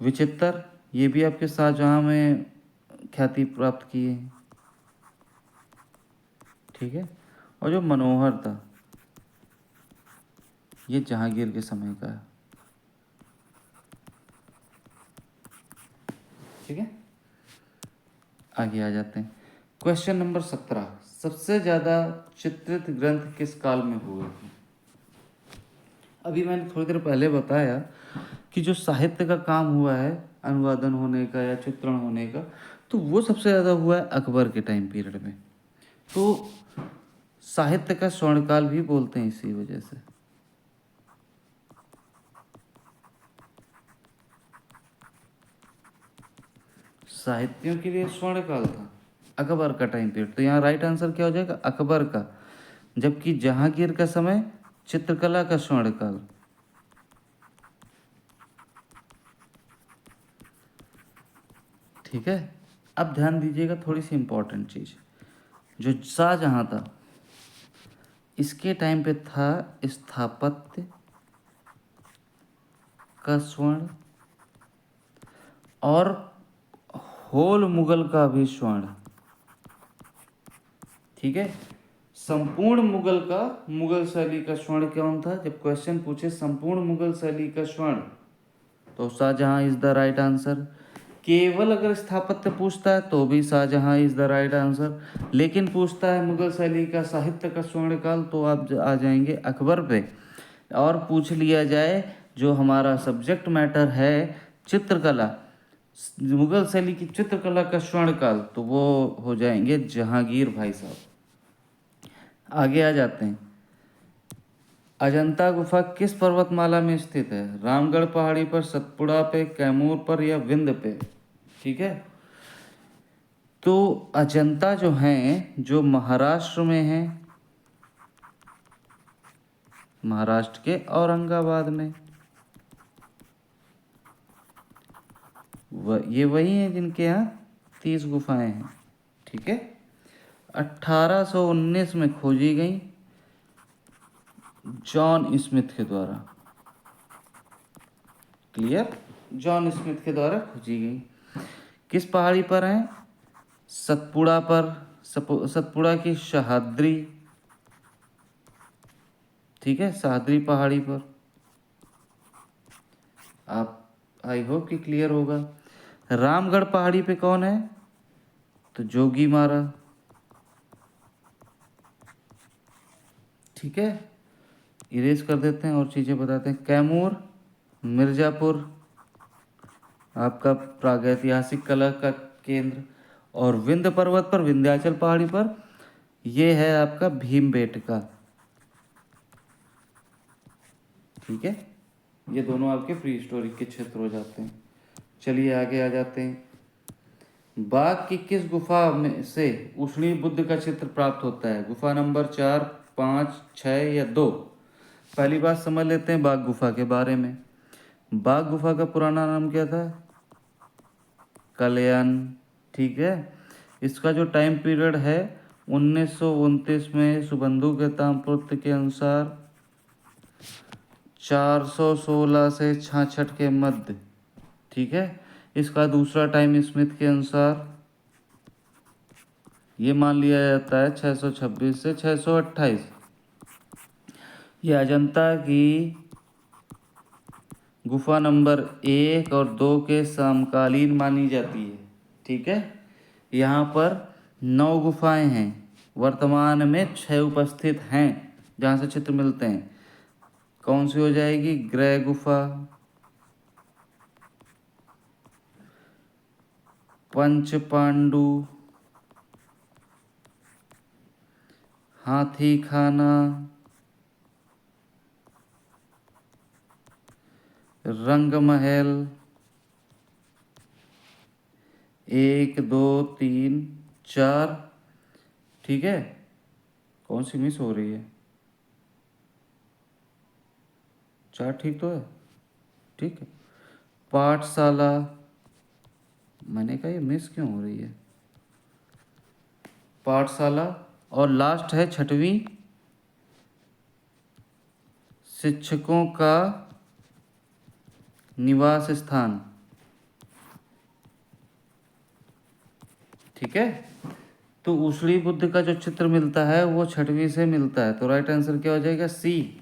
विचित्र ये भी आपके शाहजहां में ख्याति प्राप्त किए हैं। ठीक है, और जो मनोहर था ये जहांगीर के समय का है। ठीक है, आगे आ जाते हैं। क्वेश्चन नंबर 17, सबसे ज़्यादा चित्रित ग्रंथ किस काल में हुए हैं? अभी मैंने थोड़ी देर पहले बताया कि जो साहित्य का काम हुआ है, अनुवादन होने का या चित्रण होने का, तो वो सबसे ज़्यादा हुआ है अकबर के टाइम पीरियड में। तो साहित्य का स्वर्णकाल भी बोलते हैं इसी वजह से। साहित्यों के लिए स्वर्णकाल था अकबर का टाइम पीरियड, तो यहाँ राइट आंसर क्या हो जाएगा? अकबर का। जबकि जहांगीर का समय चित्रकला का स्वर्णकाल। ठीक है, अब ध्यान दीजिएगा थोड़ी सी इंपॉर्टेंट चीज, जो शाहजहां था इसके टाइम पे था स्थापत्य का स्वर्ण और होल मुगल का भी स्वर्ण। ठीक है, संपूर्ण मुगल का, मुगल शैली का स्वर्ण कौन था? जब क्वेश्चन पूछे संपूर्ण मुगल शैली का स्वर्ण, तो Shahjahan is the right answer. केवल अगर स्थापत्य पूछता है तो भी Shahjahan is the right answer, लेकिन पूछता है मुगल शैली का साहित्य का स्वर्णकाल तो आप आ जाएंगे अकबर पे। और पूछ लिया जाए जो हमारा सब्जेक्ट मैटर है चित्रकला, मुगल शैली की चित्रकला का स्वर्णकाल, तो वो हो जाएंगे जहांगीर भाई साहब। आगे आ जाते हैं। अजंता गुफा किस पर्वतमाला में स्थित है? रामगढ़ पहाड़ी पर, सतपुड़ा पे, कैमूर पर, या विंध्य पे? ठीक है, तो अजंता जो हैं जो महाराष्ट्र में है, महाराष्ट्र के औरंगाबाद में, ये वही हैं जिनके यहाँ 30 गुफाएं हैं। ठीक है, 1819 में खोजी गई जॉन स्मिथ के द्वारा। क्लियर, जॉन स्मिथ के द्वारा खोजी गई। किस पहाड़ी पर है? सतपुड़ा पर, सतपुड़ा की सह्याद्री। ठीक है, सह्याद्री पहाड़ी पर। आप आई होप कि क्लियर होगा। रामगढ़ पहाड़ी पे कौन है? तो जोगी मारा। ठीक है, इरेज कर देते हैं और चीज़ें बताते हैं। कैमूर, मिर्ज़ापुर आपका प्रागैतिहासिक कला का केंद्र, और विंध्य पर्वत पर, विंध्याचल पहाड़ी पर, ये है आपका भीमबेटका। ठीक है, ये दोनों आपके प्री हिस्टोरिक के क्षेत्र हो जाते हैं। चलिए आगे आ जाते हैं। बाघ की किस गुफा में से उष्णी बुद्ध का चित्र प्राप्त होता है? गुफा नंबर 4, 5, 6 या 2? पहली बात समझ लेते हैं बाघ गुफा के बारे में। बाघ गुफा का पुराना नाम क्या था? कल्याण। ठीक है, इसका जो टाइम पीरियड है 1929 में सुबंधु के ताम्रपत्र के अनुसार 416 से 66 के मध्य, ठीक है। इसका दूसरा टाइम स्मिथ के अनुसार ये मान लिया जाता है 626 से 628। ये अजंता की गुफा नंबर 1 और 2 के समकालीन मानी जाती है, ठीक है। यहाँ पर 9 गुफाएं हैं, वर्तमान में 6 उपस्थित हैं जहाँ से चित्र मिलते हैं। कौन सी हो जाएगी? ग्रह गुफा, पंच पांडु, हाथी खाना, रंग महल, 1 2 3 4, ठीक है। कौन सी मिस हो रही है? 4 ठीक तो है, ठीक है। पाठशाला, मैंने कहा ये मिस क्यों हो रही है? पाठशाला, और लास्ट है 6वीं, शिक्षकों का निवास स्थान, ठीक है। तो उसली बुद्ध का जो चित्र मिलता है वो 6वीं से मिलता है, तो राइट आंसर क्या हो जाएगा? सी।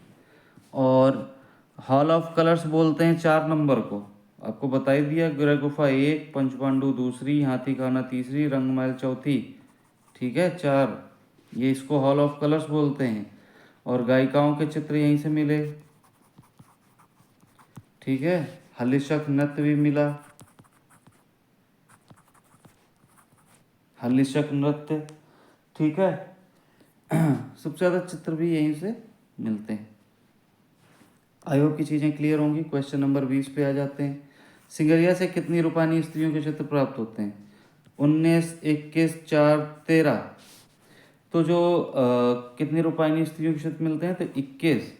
और हॉल ऑफ कलर्स बोलते हैं 4 नंबर को, आपको बता ही दिया। ग्रह गुफा 1, पंचपांडु दूसरी, हाथी खाना तीसरी, रंगमहल चौथी, ठीक है। 4, ये इसको हॉल ऑफ कलर्स बोलते हैं। और गायिकाओं के चित्र यहीं से मिले, ठीक है। हलिशक नृत्य भी मिला, हलिशक नृत्य, ठीक है। सबसे ज़्यादा चित्र भी यहीं से मिलते हैं। आई होप की चीज़ें क्लियर होंगी। क्वेश्चन नंबर 20 पे आ जाते हैं। सिंगरिया से कितनी रूपानी स्त्रियों के चित्र प्राप्त होते हैं? 19, 21, 4, 13। तो जो कितनी रूपानी स्त्रियों के चित्र मिलते हैं? तो 21,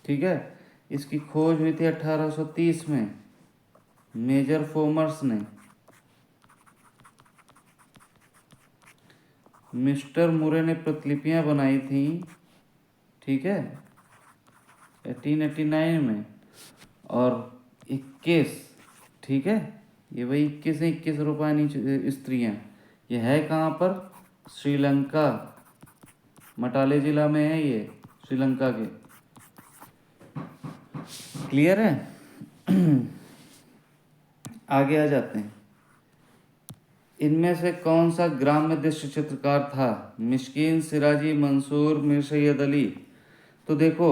ठीक है। इसकी खोज हुई थी 1830 में, मेजर फोमर्स ने। मिस्टर मुरे ने प्रतिलिपियां बनाई थी, ठीक है, 1889 में। और 21, ठीक है, ये वही 21 रूपानी स्त्रियां। ये है कहाँ पर? श्रीलंका, मटाले जिला में है ये, श्रीलंका के। क्लियर है? आगे आ जाते हैं। इनमें से कौन सा ग्राम्य दृश्य चित्रकार था? मिस्कीन, सिराजी, मंसूर, मीर सैयद अली। तो देखो,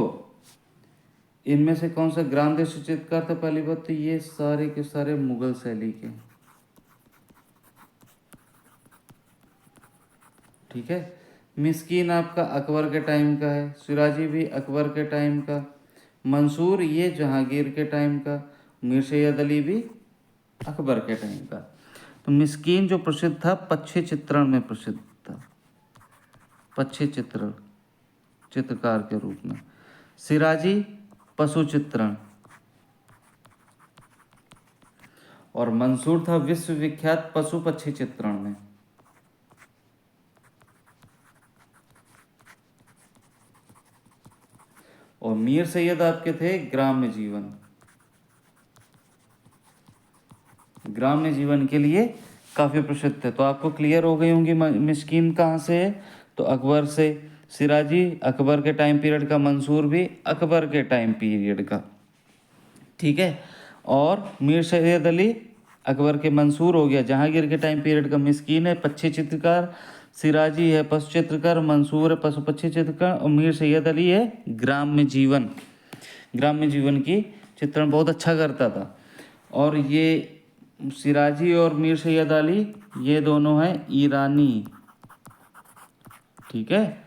इनमें से कौन सा ग्राम दृश्य चित्रकार था? पहली बात तो ये सारे के सारे मुगल शैली के, ठीक है। मिस्कीन आपका अकबर के टाइम का है, सिराजी भी अकबर के टाइम का, मंसूर ये जहांगीर के टाइम का, मीर सैयद अली भी अकबर के टाइम का। तो मिस्कीन जो प्रसिद्ध था पक्षी चित्रण में प्रसिद्ध था, पक्षी चित्रण चित्रकार के रूप में। सिराजी पशु चित्रण, और मंसूर था विश्वविख्यात पशु पक्षी चित्रण में। और मीर सैयद आपके थे ग्राम्य जीवन, ग्राम्य जीवन के लिए काफ़ी प्रसिद्ध थे। तो आपको क्लियर हो गई होंगी मिस्कीन कहाँ से है? तो अकबर से। सिराजी अकबर के टाइम पीरियड का, मंसूर भी अकबर के टाइम पीरियड का, ठीक है। और मीर सैयद अली अकबर के मंसूर हो गया, जहांगीर के टाइम पीरियड का। मिस्कीन है पक्षी चित्रकार, सिराजी है पशु चित्रकार, मंसूर है पशु पक्षी चित्रकार, और मीर सैयद अली है ग्राम्य जीवन, ग्राम्य जीवन की चित्रण बहुत अच्छा करता था। और ये सिराजी और मीर सैयद अली ये दोनों हैं ईरानी, ठीक है।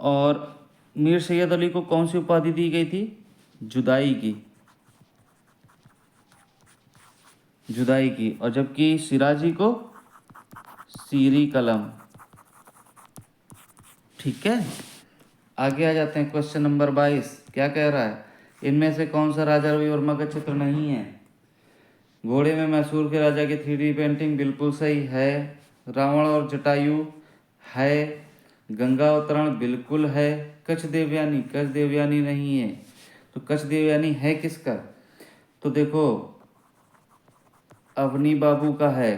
और मीर सैयद अली को कौन सी उपाधि दी गई थी? जुदाई की, जुदाई की। और जबकि सिराजी को सीरी कलम, ठीक है। आगे आ जाते हैं। क्वेश्चन नंबर 22 क्या कह रहा है? इनमें से कौन सा राजा रविवर्मा का चित्र नहीं है? घोड़े में मैसूर के राजा की 3D पेंटिंग बिल्कुल सही है। रावण और जटायु है। गंगा अवतरण बिल्कुल है। कच देवयानी नहीं है। तो कच देवयानी है किसका? तो देखो अवनी बाबू का है।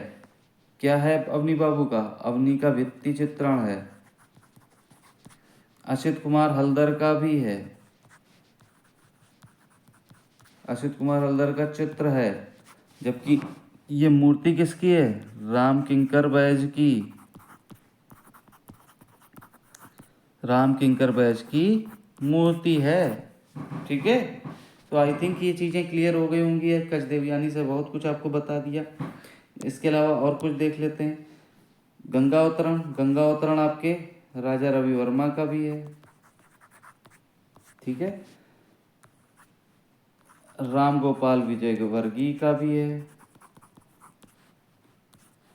क्या है अवनी बाबू का? अवनी का भित्ति चित्रण है। असित कुमार हल्दर का भी है। असित कुमार हल्दर का चित्र है। जबकि ये मूर्ति किसकी है? राम किंकर बैज की। राम किंकर बैज की मूर्ति है। ठीक है। तो आई थिंक ये चीज़ें क्लियर हो गई होंगी। कच देवयानी से बहुत कुछ आपको बता दिया। इसके अलावा और कुछ देख लेते हैं। गंगा अवतरण आपके राजा रवि वर्मा का भी है। ठीक है। राम गोपाल विजयवर्गीय का भी है।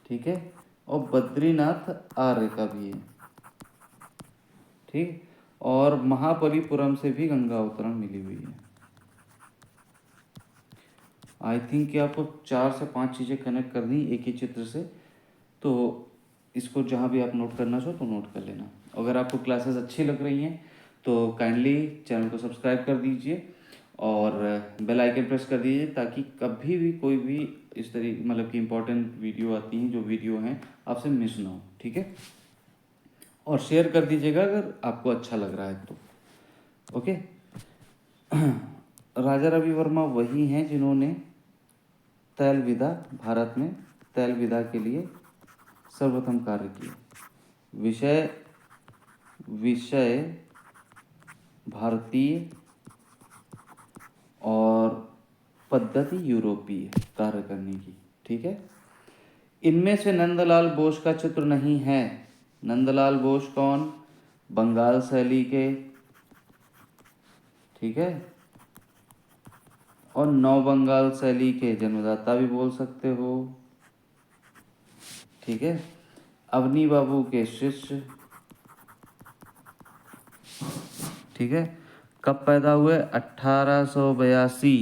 ठीक है। और बद्रीनाथ आर्य का भी है। ठीक। और महाबलीपुरम से भी गंगा अवतरण मिली हुई है। आई थिंक कि आपको 4 से 5 चीज़ें कनेक्ट करनी एक ही चित्र से। तो इसको जहाँ भी आप नोट करना चाहो तो नोट कर लेना। अगर आपको क्लासेस अच्छी लग रही हैं तो काइंडली चैनल को सब्सक्राइब कर दीजिए और बेल आइकन प्रेस कर दीजिए, ताकि कभी भी कोई भी इस तरीके मतलब कि इम्पोर्टेंट वीडियो आती हैं, जो वीडियो हैं आपसे मिस ना हो। ठीक है। और शेयर कर दीजिएगा अगर आपको अच्छा लग रहा है तो। ओके। राजा रवि वर्मा वही हैं जिन्होंने तैल विधा भारत में तैल विधा के लिए सर्वप्रथम कार्य किया। विषय विषय भारतीय और पद्धति यूरोपीय कार्य करने की। ठीक है। इनमें से नंदलाल बोस का चित्र नहीं है। नंदलाल बोस कौन? बंगाल शैली के। ठीक है। और नव बंगाल शैली के जन्मदाता भी बोल सकते हो। ठीक है। अवनी बाबू के शिष्य। ठीक है। कब पैदा हुए? 1882।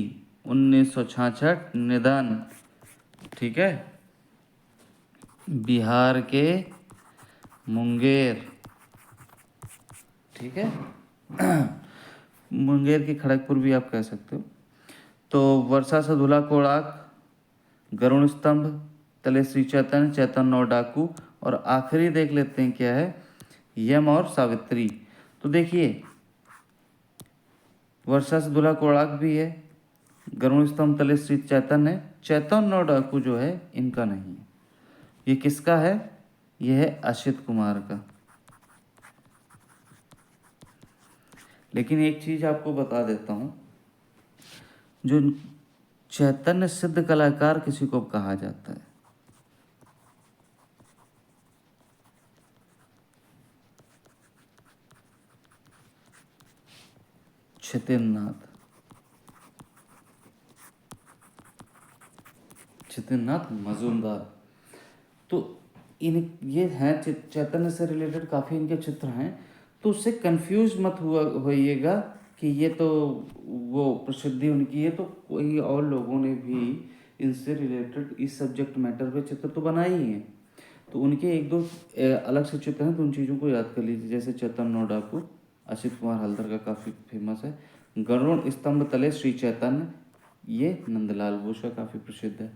1966 निधन। ठीक है। बिहार के मुंगेर। ठीक है। मुंगेर की खड़गपुर भी आप कह सकते हो। तो वर्षा से धुला कोणार्क, गरुण स्तंभ, तले श्री चैतन्य, चैतन्य और डाकू, और आखिरी देख लेते हैं क्या है, यम और सावित्री। तो देखिए वर्षा से धुला कोणार्क भी है, गरुण स्तंभ तले श्री चैतन्य, चैतन्य और डाकू जो है इनका नहीं है। ये किसका है? यह है असित कुमार का। लेकिन एक चीज आपको बता देता हूं, जो चैतन्य सिद्ध कलाकार किसी को कहा जाता है? छितिननाथ। छितिननाथ मजूमदार। तो इन ये हैं चैतन्य से रिलेटेड काफ़ी इनके चित्र हैं। तो उससे कंफ्यूज मत हुआ होइएगा कि ये तो वो प्रसिद्धि उनकी है, तो कोई और लोगों ने भी इनसे रिलेटेड इस सब्जेक्ट मैटर पे चित्र तो बनाए ही हैं। तो उनके एक दो अलग से चित्र हैं, तो उन चीज़ों को याद कर लीजिए। जैसे चैतन्य डाकू असित कुमार हल्दर का काफ़ी फेमस है। गरुड़ स्तंभ तले श्री चैतन्य, ये नंदलाल बोस का काफ़ी प्रसिद्ध है।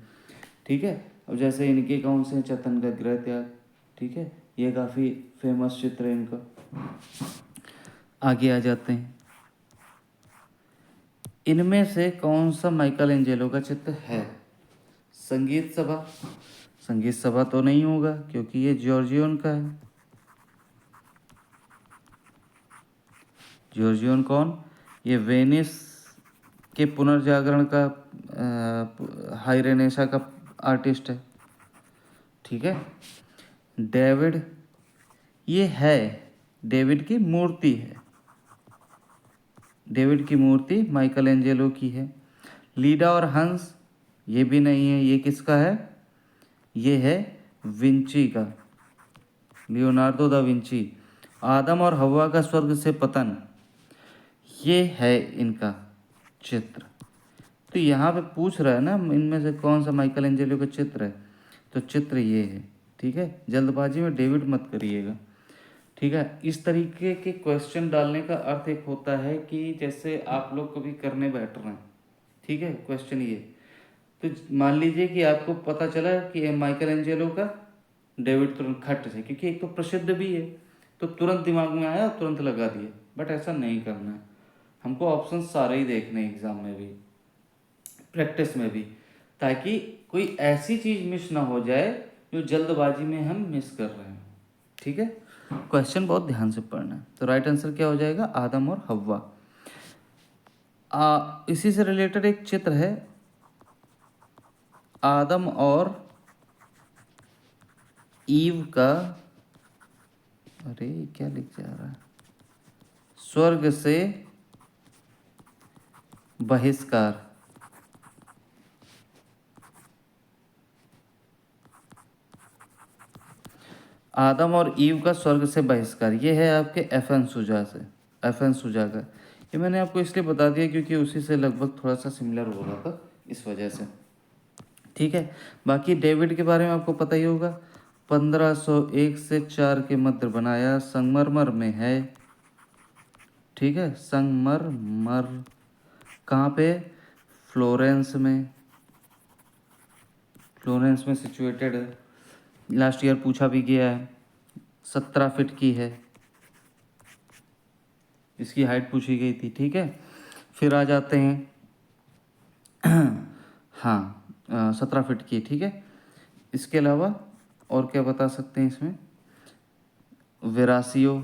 ठीक है। अब जैसे इनके कौन से चैतन्य का गृह त्याग। ठीक है। ये काफ़ी फेमस चित्र है इनका। आगे आ जाते हैं। इनमें से कौन सा माइकल एंजेलो का चित्र है? संगीत सभा। संगीत सभा तो नहीं होगा क्योंकि ये जॉर्जियन का है। जॉर्जियन कौन? ये वेनिस के पुनर्जागरण का हाई रेनेसा का आर्टिस्ट है। ठीक है। डेविड, ये है डेविड की मूर्ति है। डेविड की मूर्ति माइकल एंजेलो की है। लीडा और हंस, ये भी नहीं है। ये किसका है? ये है विंची का, लियोनार्डो दा विंची। आदम और हवा का स्वर्ग से पतन, ये है इनका चित्र। तो यहाँ पे पूछ रहा है ना इनमें से कौन सा माइकल एंजेलो का चित्र है, तो चित्र ये है। ठीक है। जल्दबाजी में डेविड मत करिएगा। ठीक है। इस तरीके के क्वेश्चन डालने का अर्थ एक होता है कि जैसे आप लोग कभी करने बैठ रहे हैं, ठीक है, क्वेश्चन ये, तो मान लीजिए कि आपको पता चला कि माइकल एंजेलो का डेविड तुरंत खट से, क्योंकि एक तो प्रसिद्ध भी है, तो तुरंत दिमाग में आया और तुरंत लगा दिया। बट ऐसा नहीं करना है, हमको ऑप्शन सारे ही देखने हैं एग्जाम में भी, प्रैक्टिस में भी, ताकि कोई ऐसी चीज़ मिस ना हो जाए जो जल्दबाजी में हम मिस कर रहे हैं। ठीक है, क्वेश्चन बहुत ध्यान से पढ़ना है। तो राइट आंसर क्या हो जाएगा? आदम और हव्वा। इसी से रिलेटेड एक चित्र है, आदम और ईव का, अरे क्या लिख जा रहा है, स्वर्ग से बहिष्कार। आदम और ईव का स्वर्ग से बहिष्कार, ये है आपके एफएन सुजा से, एफएन सुजा का। ये मैंने आपको इसलिए बता दिया क्योंकि उसी से लगभग थोड़ा सा सिमिलर हो रहा था, इस वजह से। ठीक है, बाकी डेविड के बारे में आपको पता ही होगा, 1501 से 4 के मध्य बनाया, संगमरमर में है। ठीक है, संगमरमर कहाँ पे? फ्लोरेंस में, फ्लोरेंस में सिचुएटेड है। लास्ट ईयर पूछा भी गया है, 17 फीट की है, इसकी हाइट पूछी गई थी। ठीक है, फिर आ जाते हैं हाँ, 17 फीट की। ठीक है, इसके अलावा और क्या बता सकते हैं इसमें? वेरासियो,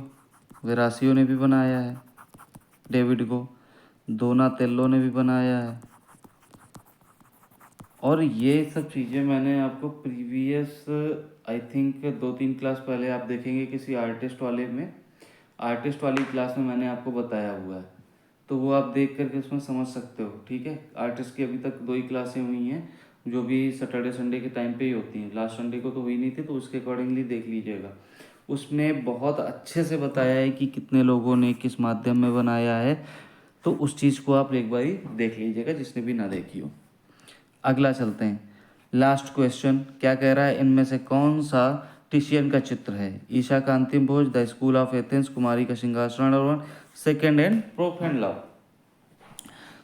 वेरासियो ने भी बनाया है डेविड को, दोनातेल्लो ने भी बनाया है। और ये सब चीज़ें मैंने आपको प्रीवियस आई थिंक 2-3 क्लास पहले आप देखेंगे किसी आर्टिस्ट वाले में, आर्टिस्ट वाली क्लास में मैंने आपको बताया हुआ है, तो वो आप देख करके उसमें समझ सकते हो। ठीक है, आर्टिस्ट की अभी तक 2 ही क्लासें हुई हैं, जो भी सैटरडे संडे के टाइम पे ही होती हैं। लास्ट संडे को तो हुई नहीं थी, तो उसके अकॉर्डिंगली देख लीजिएगा। उसमें बहुत अच्छे से बताया है कि कितने लोगों ने किस माध्यम में बनाया है, तो उस चीज़ को आप एक बारी देख लीजिएगा जिसने भी ना देखी हो। अगला चलते हैं, लास्ट क्वेश्चन क्या कह रहा है? इनमें से कौन सा टिशियन का चित्र है? ईशा का अंतिम भोज, द स्कूल ऑफ एथेंस, कुमारी का सिंहासन, सेकेंड एंड प्रोफेंड लव।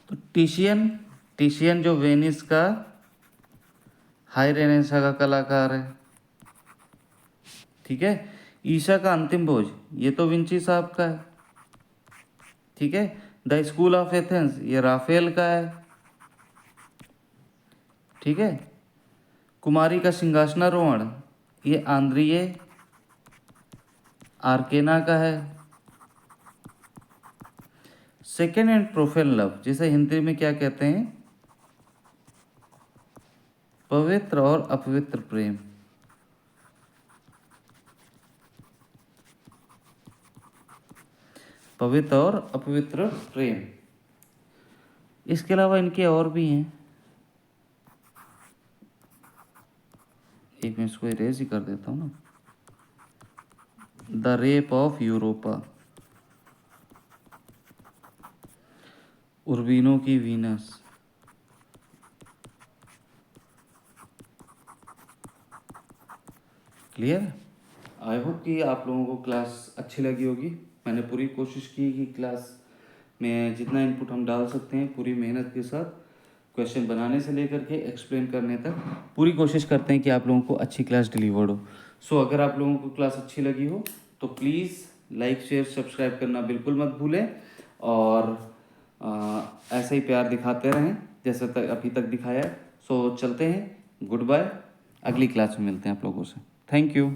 तो टिशियन, टिशियन जो वेनिस का हाई रेनेसा का कलाकार है। ठीक है, ईशा का अंतिम भोज ये तो विंची साहब का है। ठीक है, द स्कूल ऑफ एथेंस ये राफेल का है। ठीक है, कुमारी का सिंहासनारोहण ये आंद्रिये आर्केना का है। सेकेंड एंड प्रोफेन लव जिसे हिंदी में क्या कहते हैं? पवित्र और अपवित्र प्रेम। पवित्र और अपवित्र प्रेम। इसके अलावा इनके और भी हैं, एक मैं इसको इरेज ही कर देता हूँ ना। द रेप ऑफ यूरोपा, उर्बिनो की वीनस। क्लियर? आई होप कि आप लोगों को क्लास अच्छी लगी होगी। मैंने पूरी कोशिश की कि क्लास में जितना इनपुट हम डाल सकते हैं पूरी मेहनत के साथ, क्वेश्चन बनाने से लेकर के एक्सप्लेन करने तक पूरी कोशिश करते हैं कि आप लोगों को अच्छी क्लास डिलीवर्ड हो। सो अगर आप लोगों को क्लास अच्छी लगी हो तो प्लीज़ लाइक शेयर सब्सक्राइब करना बिल्कुल मत भूलें, और ऐसे ही प्यार दिखाते रहें जैसे तक अभी तक दिखाया है। सो चलते हैं, गुड बाय, अगली क्लास में मिलते हैं आप लोगों से। Thank you.